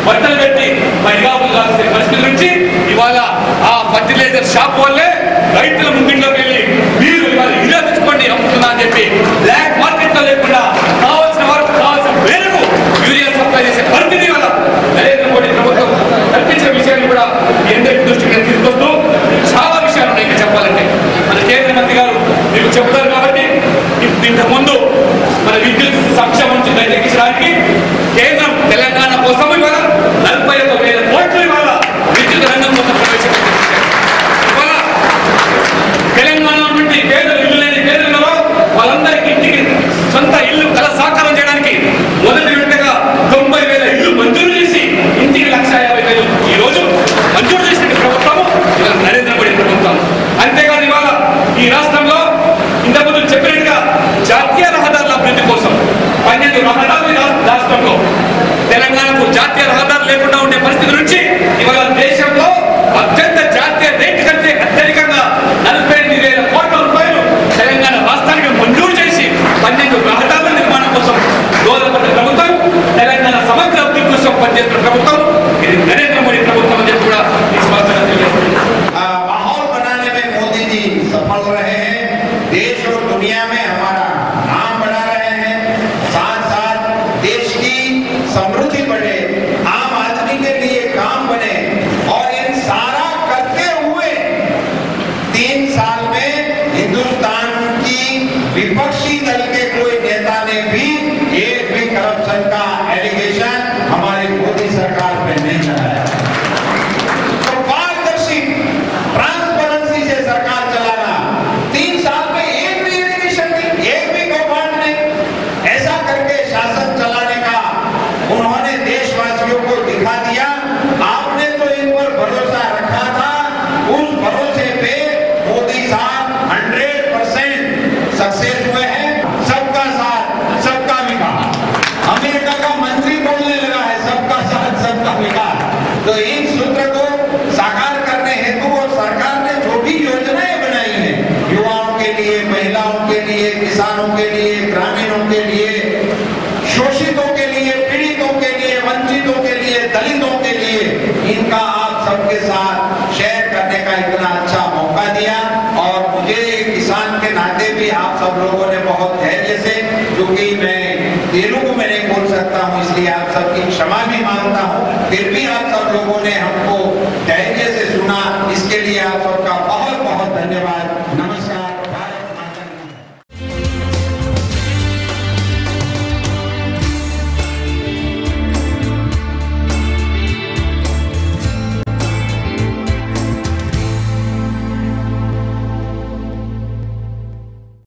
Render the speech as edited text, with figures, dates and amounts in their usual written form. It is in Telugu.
బట్టలు పెట్టి పరిగాపులు కాల్సిన పరిస్థితి నుంచి ఇవాళ ఆ ఫర్టిలైజర్ షాప్ వల్లే రైతుల ముందులోకి వెళ్ళి మీరు ఇవాళ ఇలా తెచ్చుకోండి అమ్ముతున్నా అని చెప్పి బ్లాక్ మార్కెట్ లో లేకుండా కావాల్సిన వరకు కావాల్సిన మేరకు యూరియా సప్లై చేసే పరిస్థితి వల్ల నరేంద్ర మోడీ ప్రభుత్వం కల్పించిన విషయాన్ని కూడా అందరికీ దృష్టికి తీసుకొస్తూ చాలా విషయాలు ఉన్నాయి ఇంకా చెప్పాలంటే మన కేంద్ర మంత్రి గారు మీకు చెప్తారు కాబట్టి ఇంతకు ముందు మన విద్యుత్ సంక్షేమం నుంచి తగ్గించడానికి కేంద్రం తెలంగాణ కోసం ఇవాళ 41,000 కోట్లు ఇవాళ విద్యుత్ రంగం కోసం ప్రవేశపెట్టింది. ఇవాళ తెలంగాణ నుండి పేదలు ఇల్లు లేని పేదలలో వాళ్ళందరికీ ఇంటికి సొంత ఇల్లు కల సాకారం చేయడానికి మొదటి విడతగా 90,000 ఇల్లు మంజూరు చేసి ఇంటికి 1,50,000 ఈ రోజు మంజూరు చేసిన ప్రభుత్వము ఇవాళ నరేంద్ర మోడీ ప్రభుత్వం. అంతేగాని ఇవాళ ఈ రాష్ట్రంలో ఇంతకుముందు చెప్పినట్టుగా జాతీయ రహదారుల అభివృద్ధి కోసం 12 రహదారులు రాష్ట్రంలో తెలంగాణకు జాతీయ రహదారులు లేకుండా ఉండే పరిస్థితి నుంచి ఇవాళ దేశంలో అత్యంత జాతీయ రేటు కంటే అత్యధికంగా 48,000 కోట్ల రూపాయలు తెలంగాణ రాష్ట్రానికి మంజూరు చేసి 12 రహదారుల నిర్మాణం కోసం దోహదపడ్డ ప్రభుత్వం, తెలంగాణ సమగ్ర అభివృద్ధి కోసం పనిచేస్తున్న ప్రభుత్వం ఇది నరేంద్ర మోడీ ప్రభుత్వం అని చెప్పి కూడా ఈ స్పష్టంగా తెలియజేస్తుంది. माहौल बनाने में मोदी जी सफल रहे हैं, देश और दुनिया में हमारा नाम बढ़ा रहे हैं, साथ साथ देश की समृद्धि बढ़े, आम आदमी के लिए काम बने और इन सारा करते हुए 3 साल में हिंदुस्तान की विपक्षी दल के कोई नेता ने भी एक भी करप्शन का एलिगेशन हमारी मोदी सरकार पे नहीं लगाया। ट्रांसपेरेंसी से सरकार चलाना, 3 साल में एक भी एलिगेशन नहीं, एक भी कौभांड नहीं, ऐसा करके शासन चलाने का उन्होंने देशवासियों को दिखा दिया। आपने तो इन पर भरोसा रखा था, उस भरोसे पे मोदी साहब 100% सक्सेस हुए हैं। सबका साथ सबका विकास, अमेरिका का मंत्री बोलने लगा है सबका साथ सबका विकास। तो इन सूत्र को साकार करने हेतु और सरकार ने जो भी योजनाएं बनाई हैं युवाओं के लिए, महिलाओं के लिए, किसानों के लिए, ग्रामीणों के लिए, शोषितों के लिए, पीड़ितों के लिए, वंचितों के लिए, दलितों के लिए, इनका आप सबके साथ शेयर करने का इतना अच्छा मौका दिया। और मुझे किसान के नाते भी आप सब लोगों ने बहुत धैर्य से, क्योंकि मैं तेलुगु में नहीं बोल सकता हूँ इसलिए आप सबकी क्षमा भी मांगता हूँ, फिर भी आप सब लोगों ने हमको धैर्य से सुना, इसके लिए आप सबका बहुत बहुत धन्यवाद। नमस्कार।